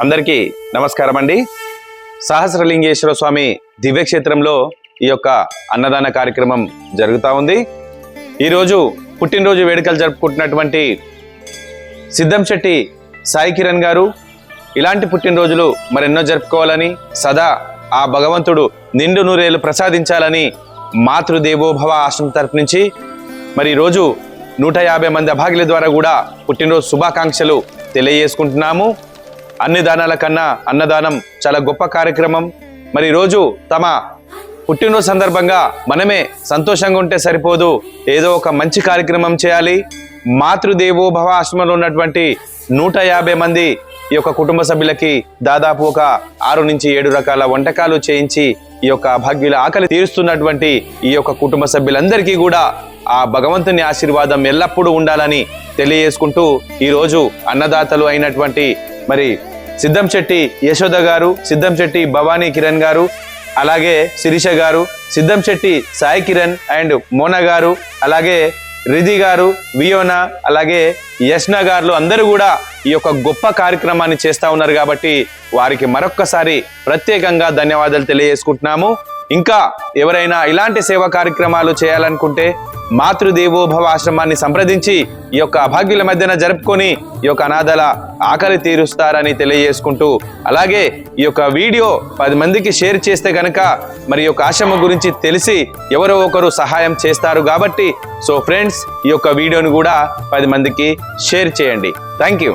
అందరికీ నమస్కారం అండి. సహస్రలింగేశ్వర స్వామి దివ్యక్షేత్రంలో ఈ యొక్క అన్నదాన కార్యక్రమం జరుగుతూ ఉంది. ఈరోజు పుట్టినరోజు వేడుకలు జరుపుకుంటున్నటువంటి సిద్ధంశెట్టి సాయి కిరణ్ గారు ఇలాంటి పుట్టినరోజులు మరెన్నో జరుపుకోవాలని, సదా ఆ భగవంతుడు నిండు నూరేళ్లు ప్రసాదించాలని మాతృదేవోభవ ఆశ్రమం తరపు నుంచి మరి ఈరోజు 150 మంది అభాగ్యుల ద్వారా కూడా పుట్టినరోజు శుభాకాంక్షలు తెలియజేసుకుంటున్నాము. అన్ని దానాల కన్నా అన్నదానం చాలా గొప్ప కార్యక్రమం. మరి ఈరోజు తమ పుట్టినరోజు సందర్భంగా మనమే సంతోషంగా ఉంటే సరిపోదు, ఏదో ఒక మంచి కార్యక్రమం చేయాలి. మాతృదేవోభవ ఆశ్రమంలో ఉన్నటువంటి 150 మంది ఈ యొక్క కుటుంబ సభ్యులకి దాదాపు ఒక 6 నుంచి 7 రకాల వంటకాలు చేయించి ఈ యొక్క అభాగ్యుల ఆకలి తీరుస్తున్నటువంటి ఈ యొక్క కుటుంబ సభ్యులందరికీ కూడా ఆ భగవంతుని ఆశీర్వాదం ఎల్లప్పుడూ ఉండాలని తెలియజేసుకుంటూ ఈరోజు అన్నదాతలు అయినటువంటి మరి సిద్ధంశెట్టి యశోద గారు, సిద్ధంశెట్టి భవానీ కిరణ్ గారు, అలాగే శిరీష గారు, సిద్ధంశెట్టి సాయి కిరణ్ అండ్ మోనా గారు, అలాగే రిధి గారు, వియోనా, అలాగే యష్ణ గారు అందరూ కూడా ఈ యొక్క గొప్ప కార్యక్రమాన్ని చేస్తూ ఉన్నారు. కాబట్టి వారికి మరొక్కసారి ప్రత్యేకంగా ధన్యవాదాలు తెలియజేసుకుంటున్నాము. ఇంకా ఎవరైనా ఇలాంటి సేవా కార్యక్రమాలు చేయాలనుకుంటే మాతృదేవోభవ ఆశ్రమాన్ని సంప్రదించి ఈ యొక్క అభాగ్యుల మధ్యన జరుపుకొని ఈ యొక్క అనాథల ఆకలి తీరుస్తారని తెలియజేసుకుంటూ, అలాగే ఈ యొక్క వీడియో 10 మందికి షేర్ చేస్తే కనుక మరి ఈ యొక్క ఆశ్రమం గురించి తెలిసి ఎవరో ఒకరు సహాయం చేస్తారు. కాబట్టి సో ఫ్రెండ్స్, ఈ యొక్క వీడియోని కూడా 10 మందికి షేర్ చేయండి. Thank you.